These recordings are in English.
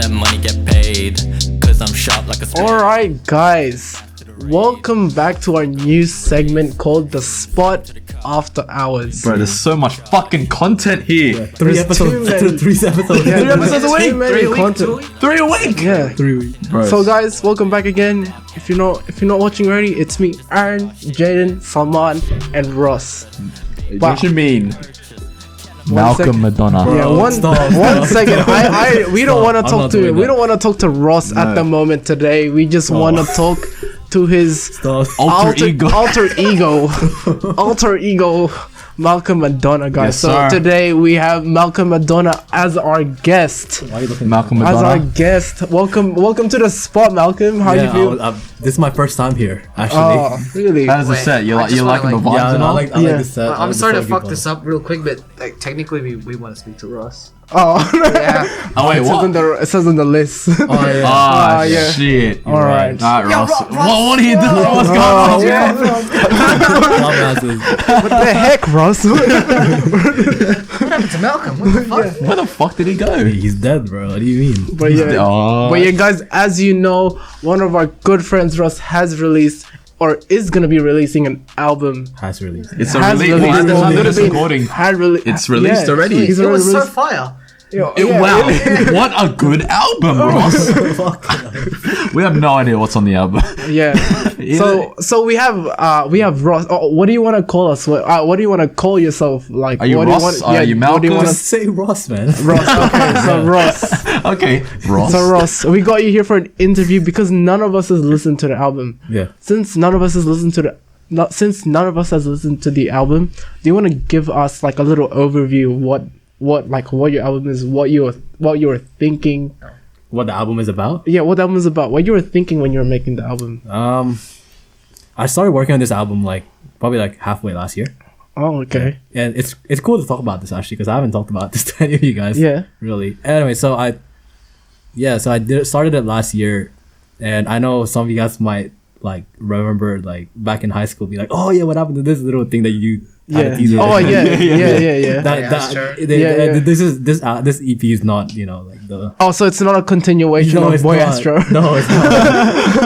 that money get paid. Cause I'm sharp like a spade. Alright guys, welcome back to our new segment called The Spot After Hours. Bro, there's so much fucking content here. Yeah, three episodes a week. Three episodes a week. Three a week. Three a week. Yeah. 3 weeks. Bro. So guys, welcome back again. If you're not watching already, it's me, Aron, Jaden, Salman, and Ross. What you mean? Malcolm Madonna. Yeah, one second. We don't want to talk to. We don't want to talk to Ross at the moment today. We just want to talk to his alter ego, Malcolm Madonna, guys. Yes, so sir. today we have Malcolm Madonna as our guest. Why are you looking Malcolm As our Madonna. guest. Welcome to the spot, Malcolm. How you feel? This is my first time here, actually. Oh, really? How does it Wait, set? You I just liking the wanna, vibes Yeah, and I all? like Yeah. this set. I'm sorry to fuck this up real quick, but like technically we want to speak to Ross. Oh, Yeah. Oh wait, what? it says on the list. Oh yeah. Ah, yeah. shit. All right. Alright, Ross. Ross. What are you doing? What's going Oh, on? yeah. What the heck, Ross? What happened to Malcolm? What the fuck? Where the fuck did he go? He's dead, bro. What do you mean? But yeah. Oh. But yeah, guys, as you know, one of our good friends, Ross, has released or is gonna be releasing an album. Has released. It's a Has release. released. Why It's does gonna this be- recording? It's released already. He's It already was so released. fire. Wow, what a good album, Ross. We have no idea what's on the album. Yeah. So we have Ross. Oh, what do you want to call us? What do you want to call yourself? Like, Are you what Ross? Do you want, Are you What do you Malcolm? want Just say Ross, man. Ross. Okay, so Ross. Okay, Ross. So Ross, we got you here for an interview because none of us has listened to the album. Yeah. Since none of us has listened to the album, do you want to give us like a little overview what your album is, what you were thinking? What the album is about? Yeah, what the album is about. What you were thinking when you were making the album. I started working on this album probably halfway last year. Oh, okay. And it's cool to talk about this actually because I haven't talked about this to any of you guys. Yeah. Really. Anyway, so I started it last year, and I know some of you guys might remember back in high school, be like, oh yeah, what happened to this little thing that you had Yeah. a teaser? Oh yeah. that's true. This EP is not the. Oh, so it's not a continuation No, of it's Boy not. Astro. No, it's not.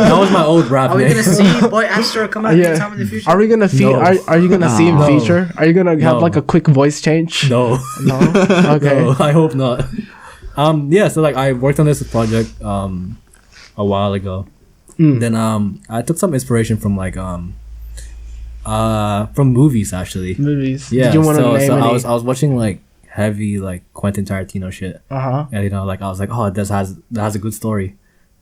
That was my old rap Are we name. gonna see Boy Astro come out Yeah. anytime in the future? Are we gonna No. Are you gonna see him No. feature? Are you gonna have No. like a quick voice change? No. No. Okay. No, I hope not. Yeah, so I worked on this project a while ago. Then I took some inspiration from from movies actually. Movies. Yeah. Did you want to name any? I was watching heavy Quentin Tarantino shit. Uh-huh. And I was like, oh, that has a good story.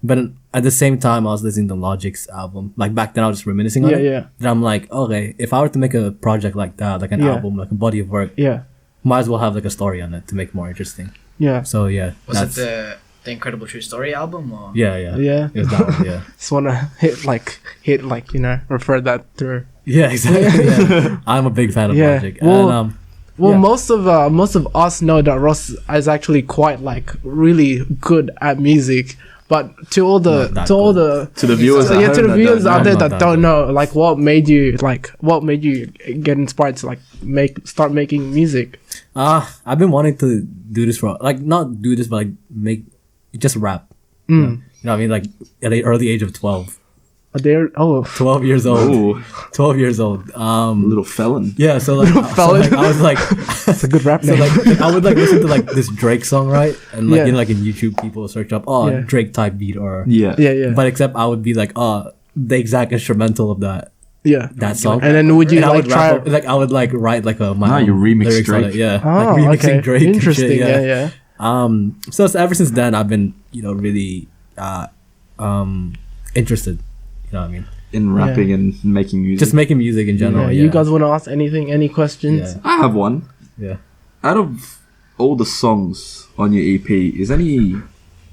But at the same time I was listening to Logic's album. Back then I was just reminiscing on it. Yeah. Then I'm like, okay, if I were to make a project like that, an Yeah. album, a body of work, Yeah. might as well have a story on it to make it more interesting. Yeah. So yeah. Was it the Incredible True Story album or? Yeah. Yeah. It was that one, yeah. Just wanna refer that through. Yeah, exactly. Yeah. I'm a big fan of Yeah. Logic. Well, and Well, yeah. most of us know that Ross is actually quite really good at music. But to all the Not that To the viewers, so, at yeah, to home the viewers out there Not that that don't good. know, what made you get inspired to start making music? I've been wanting to do this for not do this, but just rap. You know what I mean? At the early age of 12. There, 12 years old. Ooh, 12 years old. little felon. Yeah, so felon. I was like, it's a good rap so name. I would listen to this Drake song, right? And Yeah. in YouTube people search up Yeah. Drake type beat or Yeah. Yeah. But except I would be the exact instrumental of that Yeah. song. And then would you And I would try? I would write my you own remix lyrics on Drake. it, yeah. Oh, Remixing okay. Drake and Interesting. shit, Yeah. So ever since then I've been really interested, you know what I mean, In rapping and making music. just making music in general. You guys want to ask anything? Any questions? Yeah. I have one. Yeah. Out of all the songs on your EP, is any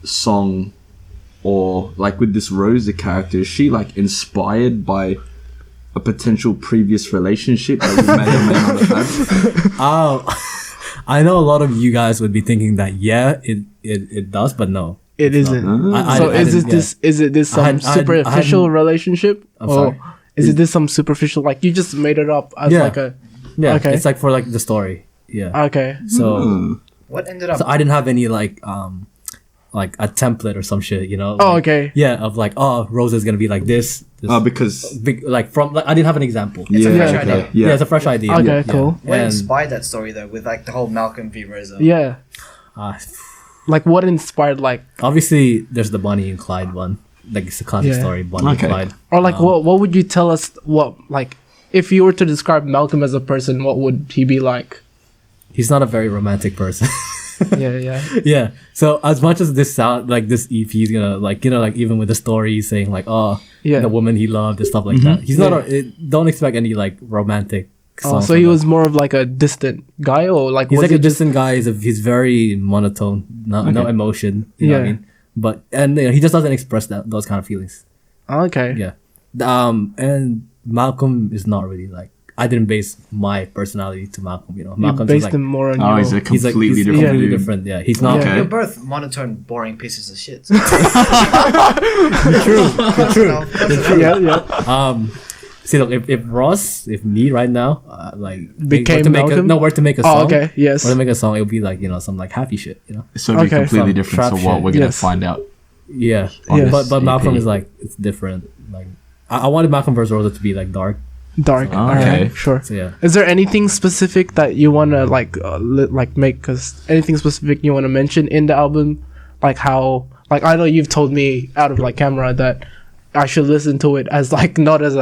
song or with this Rosa character, is she inspired by a potential previous relationship that you may or may not have had? I know a lot of you guys would be thinking that it does, but no. It isn't. So is it this some I had- superficial relationship? I'm sorry? Is it this some superficial, you just made it up as Yeah. a... Yeah, Okay. it's for the story. Yeah. Okay. So What ended up? I didn't have any like a template or some shit, you know? Oh, like, okay. Yeah, of like, oh, Rosa's gonna be like this. Because Like from like I didn't have an example. It's a yeah, fresh okay, idea. Yeah, it's a fresh idea. Okay, Yeah. cool. What And, inspired that story though, with like the whole Malcolm v Rosa? Yeah. uh, Like what inspired like, obviously, there's the Bonnie and Clyde one. Like it's a classic Yeah. story, Bonnie Okay. and Clyde. or like what would you tell us? What like if you were to describe Malcolm as a person, what would he be like? He's not a very romantic person. Yeah, yeah. Yeah. So as much as this sound like this EP is gonna like like even with the story saying like Yeah. the woman he loved and stuff like that. He's not. Don't expect any like romantic. Oh, song so from he him. was more of like a distant guy, or like He's was like he a distant guy. He's very monotone. No emotion. You know what I Yeah. mean? But and he just doesn't express those kind of feelings. Okay. Yeah. And Malcolm is not really like. I didn't base my personality to Malcolm. You know, You Malcolm's based like, him more on oh, your. he's a he's like completely he's different completely dude. different. Yeah, he's not. Okay. You're both monotone, boring pieces of shit. Yeah, yeah. See, look, if me right now, like Became were to make Malcolm? were to make a song, Oh, okay. Yes. were to make a song, it would be like some like happy shit, you know? So it'd be Okay. completely Some different trap to what shit. we're gonna Yes. find out. Yeah, On Yes. this but Malcolm EP. is like it's different. Like I wanted Malcolm vs. Rosa to be like dark. Dark. Oh, Alright, okay. sure. So yeah, Is there anything specific that you wanna like make? Cause anything specific you wanna mention in the album, like how like I know you've told me out of like camera that I should listen to it as like not as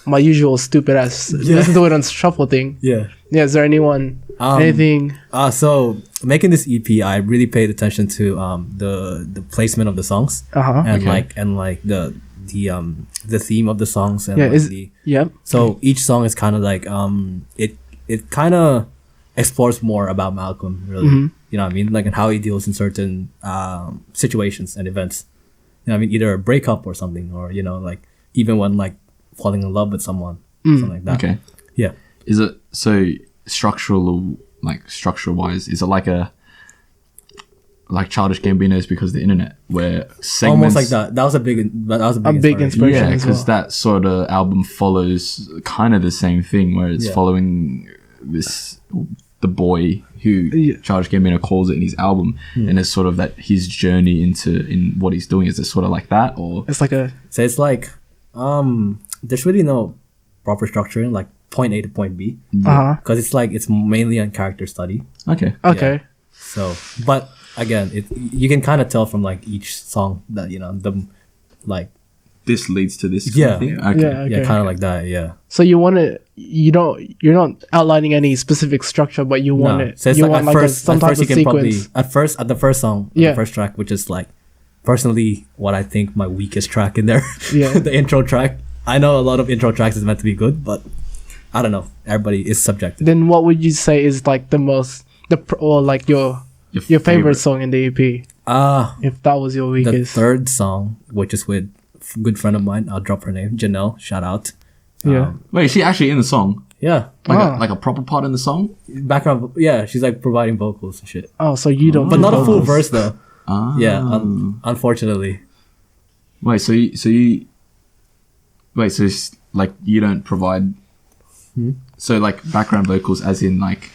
my usual stupid ass listen to it on shuffle thing. yeah. Yeah. Is there anything? So making this EP, I really paid attention to the placement of the songs Uh-huh. and Okay. like the theme of the songs and Yeah. like Yep. so each song is kind of like it kind of explores more about Malcolm, really. You know what I mean? Like and how he deals in certain situations and events. You know what I mean? Either a breakup or something, or like even when like falling in love with someone, something like that. Okay. Yeah. Is it so structure wise? Is it like Childish Gambino's Because of the Internet, where segments Almost like that. That was a big big inspiration. Yeah, as because well. that sort of album follows kind of the same thing, where it's Yeah. following the boy who Childish Gambino calls it in his album, and it's sort of that his journey in what he's doing. Is it sort of like that, or It's like a So it's like there's really no proper structure in like point A to point B, because it's mainly on character study. okay? okay. So, but again, you can kind of tell from like each song that the like This leads to this. Yeah. Kind of thing? Okay. Yeah. Okay. kind of like that. Yeah. So you're not outlining any specific structure, but you want it. So it's you like want at like first, some at type first of you can probably sequence. at the first song, Yeah. the first track, which is like personally what I think my weakest track in there. Yeah. The intro track. I know a lot of intro tracks is meant to be good, but I don't know. Everybody is subjective. Then what would you say is like or like your favorite song in the EP? If that was your The weakest. third song, which is with a good friend of mine, I'll drop her name, Janelle. Shout out. Yeah. Wait, is she actually in the song? Yeah, Like a proper part in the song? background. Yeah, she's like providing vocals and shit, Oh, so you don't. but do not a full vocals. verse though. Ah. Yeah, unfortunately. Wait, so it's like you don't provide. So like background vocals, as in like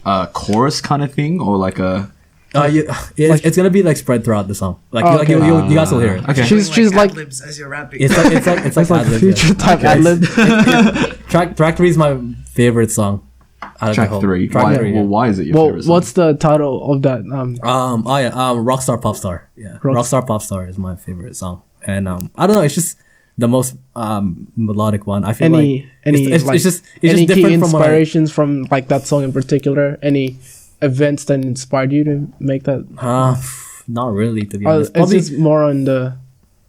a chorus kind of thing, or like a. It's gonna be like spread throughout the song. Like, Oh, you okay. guys will hear it. Okay. She's like ad-libs as you're rapping. It's like it's like ad-lib, future yeah. type ad lib. Track 3 is my favorite song. out of the Track whole- 3. Track Why, 3. well, why is it your Well, favorite song? what's the title of that? Rockstar Popstar. Yeah, Rockstar Popstar is my favorite song, and I don't know. It's just the most melodic one. I feel Any it's like just any key different from what I- inspirations from like that song in particular? Any events that inspired you to make that? not really, to be Or honest. it's Probably, just more on the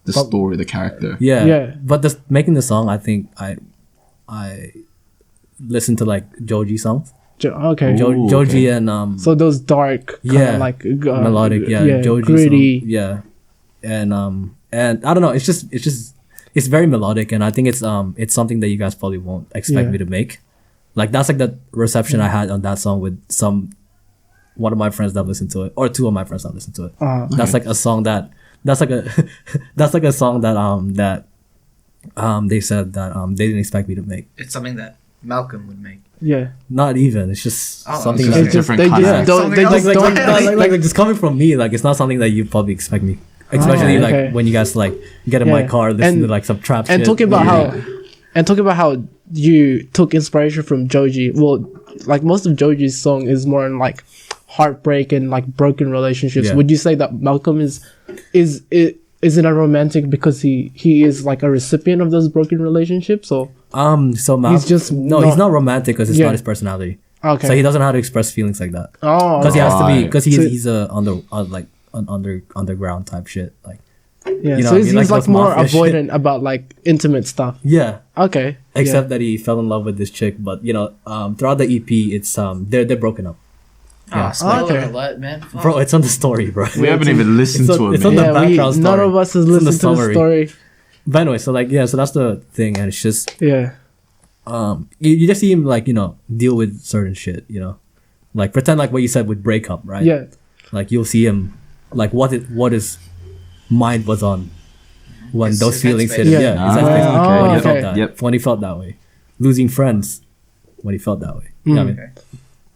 the story, the character. yeah, Yeah. But making the song, I think I listen to like Joji songs. okay. Ooh, Joji okay. and So those dark, Yeah. like melodic, yeah, Joji gritty. song, yeah, and I don't know. It's just it's very melodic, and I think it's something that you guys probably won't expect Yeah. me to make. Like that's like the reception I had on that song with one of my friends that listened to it, or two of my friends that listened to it. That's like a song that that's like a song that they said that they didn't expect me to make. It's something that Malcolm would make. Yeah. Not even. It's just Oh, something it's that just different they kind just of- don't. They Something just else. don't. like just coming from me, like it's not something that you probably expect me. Especially Oh, okay. like when you guys like get in my Yeah. car, listen And- to like some trap And shit. talking about Yeah. how you took inspiration from Joji. Well, like most of Joji's song is more in like heartbreak and like broken relationships. Yeah. Would you say that Malcolm is isn't a romantic because he is like a recipient of those broken relationships? Or So Malcolm, He's just he's not romantic because it's Yeah. not his personality. okay, So he doesn't know how to express feelings like that. oh, Because he has to be Right. because So- he's an underground type shit. Like yeah. you know So what I he's mean? Like like those more mafia shit. avoidant about like intimate stuff. yeah, Okay, except that he fell in love with this chick. But throughout the EP, it's they're broken up. Ah, spoiler Okay. alert, man. Fuck. Bro, it's on the story, bro. We haven't even listened It's to on- it, it's on man. the yeah. background None story. of us has It's in the listened to the summary. story. But anyway, so like so that's the thing, and it's just Yeah. you just see him like deal with certain shit, like pretend like what you said with breakup, right? Yeah. Like you'll see him like what his mind was on when His those feelings hit headspace. him. Yeah. Yeah, exactly. Ah, When he okay. felt that. Yep. When he felt that way. Losing friends. When he felt that way. You know what I mean?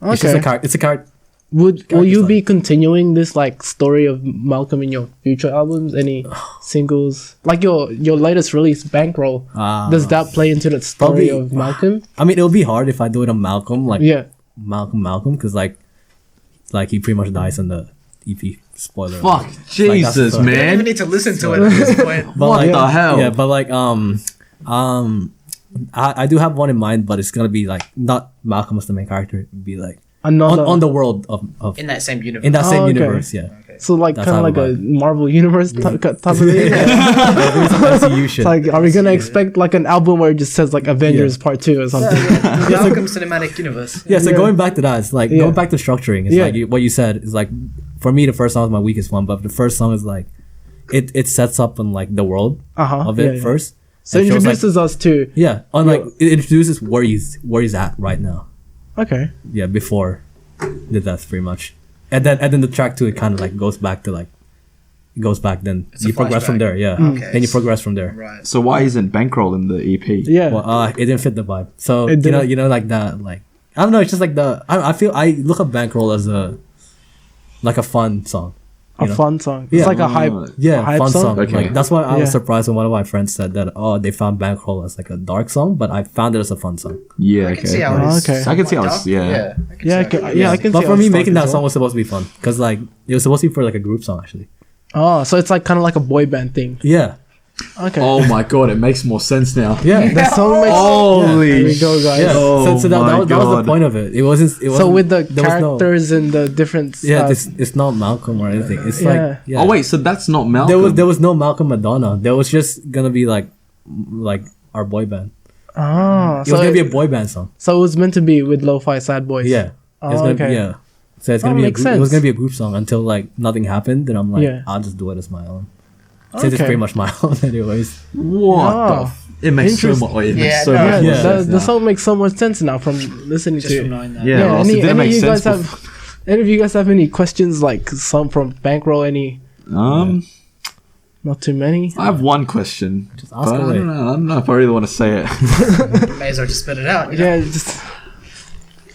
Okay. It's just Okay. it's a character. Will Character you study. be continuing this like story of Malcolm in your future albums? Any singles like your latest release, Bankroll? Does that play into the story Probably- of Malcolm? I mean, it'll be hard if I do it on Malcolm, like Yeah. Malcolm, because like he pretty much dies in the EP. Spoiler. Fuck, that's Jesus, the- You don't even man. need to listen to it at this point. But What like, the hell? Yeah, but like I do have one in mind, but it's gonna be like not Malcolm as the main character. It'd be like Another on the world of In that same universe. in that same Oh, okay. universe. Yeah, so like That's kind of how like a about Marvel Universe type of thing. MCU shit. It's like, are we gonna expect like an album where it just says like Avengers Part 2 or something? Malcolm Cinematic Universe. Yeah, so Yeah. going back to that, it's like Yeah. going back to structuring. It's Yeah. like what you said is like for me the first song is my weakest one, but the first song is like it sets up on like the world Uh-huh. of it Yeah, yeah. first. So and it shows, like, introduces us to yeah, on like it introduces where he's at right now. okay. Yeah, before the death pretty much. And then the track 2 it kind of like goes back to like it goes back then It's a you progress from flashback. there, yeah. Okay. Then you progress from there. Right. So why isn't Bankroll in the E EP? Yeah. Well, it didn't fit the vibe. So It didn't. you know like that like I don't know, it's just like I feel I look at Bankroll as a fun song. A you know? fun song. Yeah. It's like a hype. Yeah, a hype fun song. Okay. Like, that's why I was Yeah. surprised when one of my friends said that they found Bankroll as like a dark song, but I found it as a fun song. Yeah, I can see how Oh, it is. okay. I can see how it's- Dark. yeah. I can Yeah, see I how can, it yeah, I is. can. But see for how me, it's making dark that as song well. was supposed to be fun because like it was supposed to be for like a group song actually. Oh, so it's like kind of like a boy band thing. Yeah, Okay. Oh my god, it makes more sense now. yeah. The song makes. Holy There we go, guys. Yeah, Oh so that my was the God. point of it. It wasn't. So with the there was no- characters and the different. yeah, it's not Malcolm or anything. It's like Yeah. yeah. Oh wait, so that's not Malcolm. there was no Malcolm Madonna. There was just gonna be like our boy band. Ah, It so was gonna be a boy band song. so it was meant to be with lo-fi sad boys. Yeah. Oh, It's gonna okay. yeah. So it's Oh, gonna be makes it was sense. gonna be a group song until like nothing happened, and I'm like, Yeah. I'll just do it as my own. Since it's Okay. pretty much my own anyways. What Oh. the? It makes so Interesting. much. It Yeah, makes so no, much Yeah, more Yeah. sense the now. song makes so much sense now from listening Just to from it. knowing that. Yeah, Yeah, Ross, it didn't any make of you sense guys have any of you guys have any questions like some from Bankroll? Any? Not too many. I have one question. Just ask but away. I don't know if I really want to say it. You may as well just spit it out. You know? Yeah, just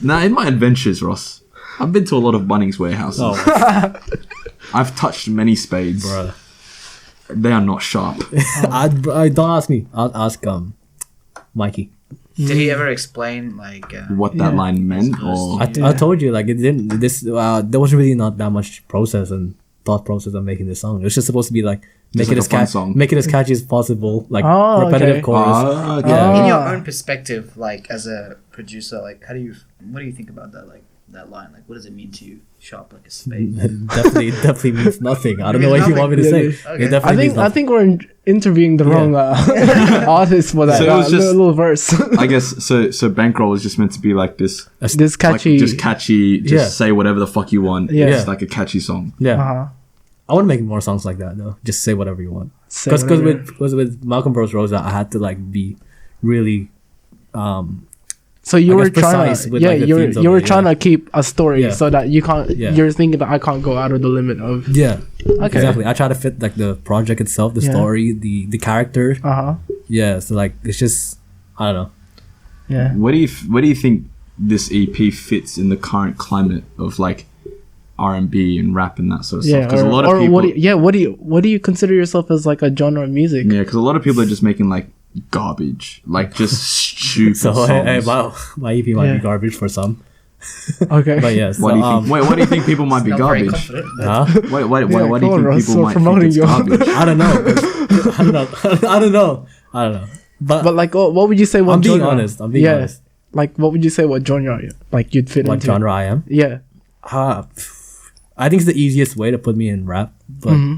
Now, in my adventures, Ross, I've been to a lot of Bunnings warehouses. Oh, I've touched many spades. bro. They are not sharp. I don't ask me. I'll ask Mikey. Did he ever explain like? What that Yeah. line meant, or I told you like it didn't. There was really not that much process and thought process of making this song. It was just supposed to be like make like it a as fun song. make it as catchy as possible, like Oh, repetitive okay. chorus. okay. Yeah. In your Ah. own perspective, like as a producer, like what do you think about that? Like that line, like what does it mean to you? Sharp like a spade. definitely means nothing. I don't know what you want me to Yeah, say. yeah. Okay. It definitely means I nothing. think we're interviewing the wrong artist for that So it was just- little verse. I guess so. So Bankroll is just meant to be like this, This catchy. like just catchy. Just Yeah. say whatever the fuck you want. Yeah. It's like a catchy song. Yeah, Uh-huh. I want to make more songs like that though. Just say whatever you want. Say Because whatever. with Malcolm Bros Rosa, I had to like be really So you I were guess trying precise to, with, yeah, like, the you were themes of you were it, trying yeah. to keep a story Yeah. so that you can't. Yeah. You're thinking that I can't go out of the limit of. yeah. Okay. Exactly. I try to fit like the project itself, the Yeah. story, the character. Uh huh. Yeah. So like it's just I don't know. Yeah. Where do you think this EP fits in the current climate of like R&B and rap and that sort of stuff? Because a lot of people, what do you consider yourself as like a genre of music? yeah, because a lot of people are just making like garbage, like just stupid So songs. my EP might Yeah. be garbage for some, Okay. but yes. What do you think? Wait, what do you think people might be Not very garbage? confident. Huh? Wait, why do Yeah, you come on, think Ross, people so might think promoting it's you. garbage? I don't know. 'cause- I don't know. I don't know. I don't know. But like, what would you say? What I'm being genre? honest. I'm being yeah. honest. Like, what would you say? What genre? Like, you'd fit What into? genre I am? Yeah. I think it's the easiest way to put me in rap, but Mm-hmm.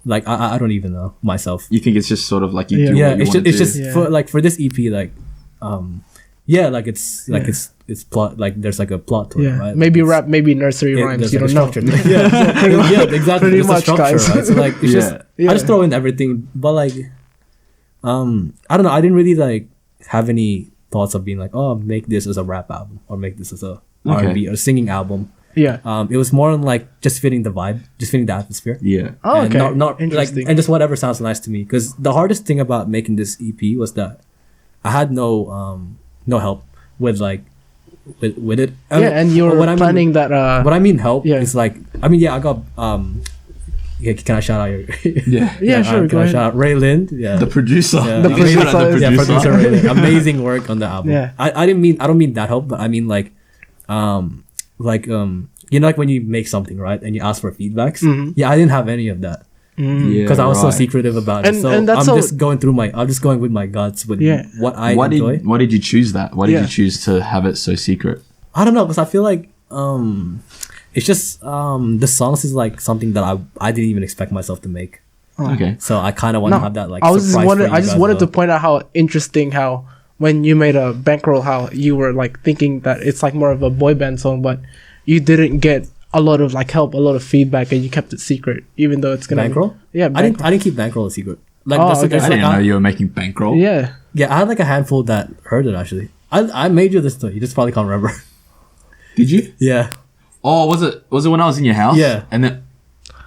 like I don't even know myself. You think it's just sort of like you Yeah. do Yeah, what you it's want just, to it's do? just Yeah. for this EP, like, yeah, like it's like Yeah. it's plot, like there's like a plot to it, Yeah. right? Maybe It's- rap, maybe nursery yeah, rhymes. there's You like don't a know. structure. Yeah, exactly. Pretty There's a much, structure, guys. right? So like it's just Yeah. I just throw in everything, but like, I don't know. I didn't really like have any thoughts of being like, oh, make this as a rap album or make this as a R&B or singing album. Yeah. It was more on like just fitting the vibe, just fitting the atmosphere. Yeah. Oh, And okay. Not like Interesting. and just whatever sounds nice to me. Because the hardest thing about making this EP was that I had no help with like with it. Yeah, and you were what I mean- planning that. What I mean help Yeah. is like I mean I got yeah, can I shout out your Yeah. Yeah, sure. Go Can I ahead. shout out Ray Lind? Yeah. The producer. Yeah. The You can shout out producer. the Yeah, producer. producer Ray Lind. Amazing work on the album. Yeah. I don't mean that help, but I mean like you know, like when you make something, right, and you ask for feedbacks. Mm-hmm. Yeah, I didn't have any of that Yeah, because I was so right. secretive about it. And- So and that's I'm so- just going through I'm just going with my guts with Yeah. what I Why enjoy. did you choose that? Why did Yeah. you choose to have it so secret? I don't know, because I feel like it's just the songs is like something that I didn't even expect myself to make. Okay. So I kind of want to have that like. I was just surprise wondering. for I you just guys wanted to though. point out how interesting how when you made a bankroll, how you were like thinking that it's like more of a boy band song, but you didn't get a lot of like help, a lot of feedback, and you kept it secret, even though it's gonna Bankroll. Yeah, I didn't keep bankroll a secret. Like Oh, that's okay. I didn't know you were making bankroll. Yeah. Yeah, I had like a handful that heard it actually. I made you this story. You just probably can't remember. Did you? Yeah, Oh, was it when I was in your house? Yeah. And then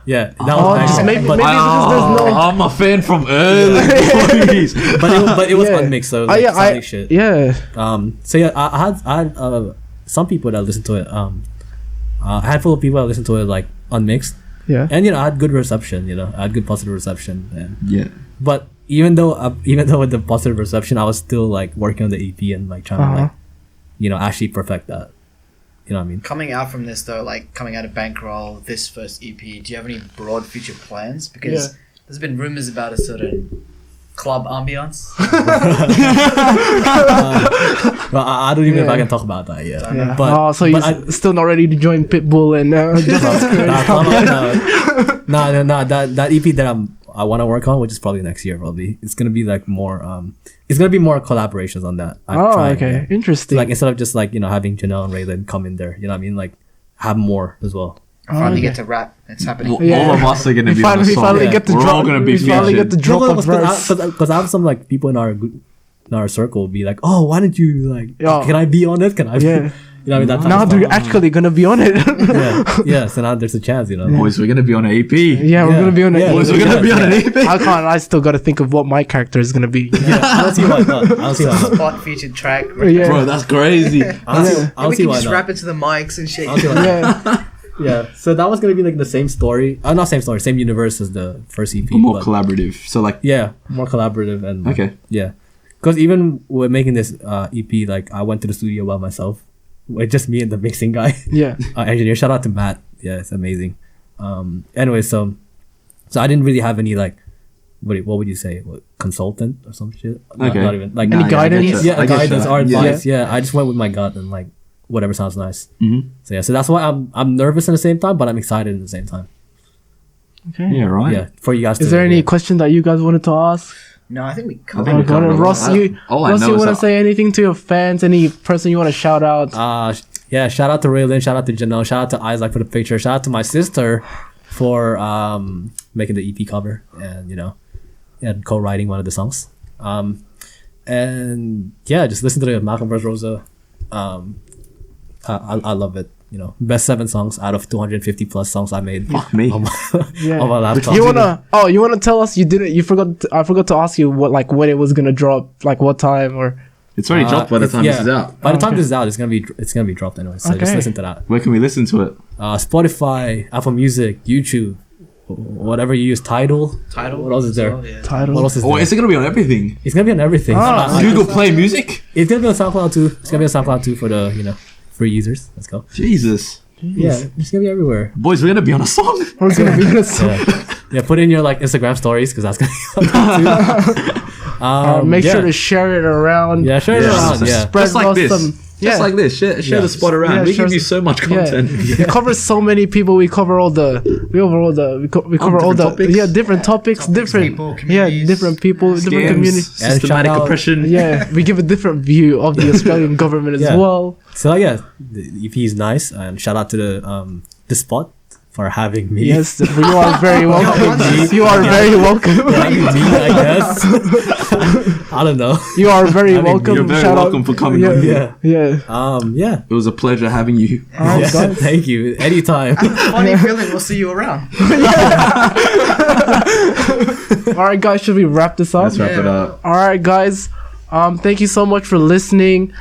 yeah. That Oh, was just bankroll. maybe but, because there's no. I'm a fan from early days. but it was Yeah. unmixed, so it was Oh, like yeah, sounding shit. Yeah. So yeah, I had some people that listened to it. A handful of people that listened to it like unmixed, Yeah. and you know I had good reception. You know, I had good positive reception. And Yeah. but even though with the positive reception, I was still like working on the EP and like trying to like, you know, actually perfect that. You know what I mean? Coming out from this though, like coming out of Bankroll, this first EP, do you have any broad future plans? Because Yeah. there's been rumors about a certain club ambiance. Well, I don't even know if I Yeah. can talk about that yet. Yeah. But oh, so you're still not ready to join Pitbull and no, that EP that I want to work on, which is probably next year, probably. It's gonna be like more. It's gonna be more collaborations on that. I'm Oh, trying, okay, yeah. interesting. Like instead of just like, you know, having Janelle and Raylan come in there, you know what I mean? Like have more as well. Finally okay. get to rap. It's happening. Yeah. All of us are gonna be on the we song. finally Yeah. get to We're drop. all gonna be we finally get featured. to drop a verse. Because I have some like people in our circle be like, oh, why didn't you like? Yeah. Can I be on it? Can I? Yeah. You know what I mean? That type Now of they're stuff. actually gonna be on it. Yeah. So now there's a chance, you know. Boys, we're gonna be on an EP. Yeah, we're gonna be on it. Yeah. Boys, we're gonna be on an EP. I can't. I still got to think of what my character is gonna be. Yeah, I don't see why not. I don't see why not. Spot featured track. Yeah. Bro, that's crazy. I don't see, I don't we see can why just not. rap into the mics and shit. I don't see why not. Yeah. Yeah. So that was gonna be like the same story. Not same story, same universe as the first EP. But more but collaborative. So like, yeah, more collaborative and okay. yeah. Because even with making this EP, like I went to the studio by myself, with just me and the mixing guy, Yeah. engineer. Shout out to Matt. Yeah, it's amazing. Anyway, so I didn't really have any like, what would you say, consultant or some shit? Okay. Not even like Any Nah, yeah, I get guidance? you. yeah, I get guidance you. or Yeah. advice. Yeah, I just went with my gut and like whatever sounds nice. Mhm. So yeah, so that's why I'm nervous at the same time, but I'm excited at the same time. Okay. Yeah, right. Yeah, for you guys. Is there any question that you guys wanted to ask? No, I think we I covered think we it. covered a lot. Ross, you All I Ross, know you is want to that- say anything to your fans? Any person you want to shout out? Yeah, shout out to Raylan, shout out to Janelle, shout out to Isaac for the picture, shout out to my sister for making the EP cover and, you know, and co-writing one of the songs. And yeah, just listen to the Malcolm vs. Rosa. I love it. You know, best 7 songs out of 250 plus songs I made Fuck me. on my, Yeah. on my laptop. You wanna tell us you didn't? You forgot. I forgot to ask you what when it was gonna drop, like what time or It's already dropped by the time this is out. By the time this is out, it's gonna be dropped anyway. So just listen to that. Where can we listen to it? Spotify, Apple Music, YouTube, whatever you use. Tidal. What else is there? Oh, yeah. Title. What else is Oh, there? is it gonna be on everything? It's gonna be on everything. Google Play Music? It's gonna be on SoundCloud too. It's gonna be on SoundCloud too for the free users. Let's go. Jesus. Yeah, it's gonna be everywhere. Boys, we're gonna be on a song. We're gonna be in a song. Yeah, put in your Instagram stories because that's gonna be on there too. Make sure to share it around. Yeah, share it around. Yeah. Spread Just like this. some. Just like this. Share the spot around. Yeah, we share give you s- so much content. We cover so many people. We cover all the. We cover all the. We cover all different the. topics. Yeah, different topics, different. people, communities, different people, different Scams, communities. And systematic shout out- oppression. Yeah, we give a different view of the Australian government as Yeah. well. So yeah, the EP is nice, and shout out to the spot for having me. Yes, you are very welcome. You are very welcome. Having me, I guess. I don't know. You are very I mean, welcome. You're very Shout out- welcome for coming Yeah, on here. yeah. Yeah. It was a pleasure having you. Alright, Yeah, guys. thank you. Anytime. Funny feeling. We'll see you around. All right, guys. Should we wrap this up? Let's wrap it up. All right, guys. Thank you so much for listening.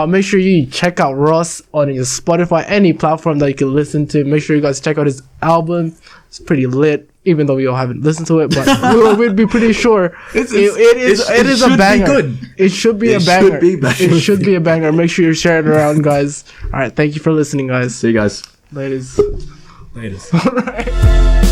Make sure you check out Ross on your Spotify, any platform that you can listen to. Make sure you guys check out his album. It's pretty lit, even though we all haven't listened to it, but we'd be pretty sure it is a should be banger. good. It should be It a should banger. be banger. It should be a banger. Make sure you share it around, guys. All right, thank you for listening, guys. See you guys. Ladies. Latest. All right.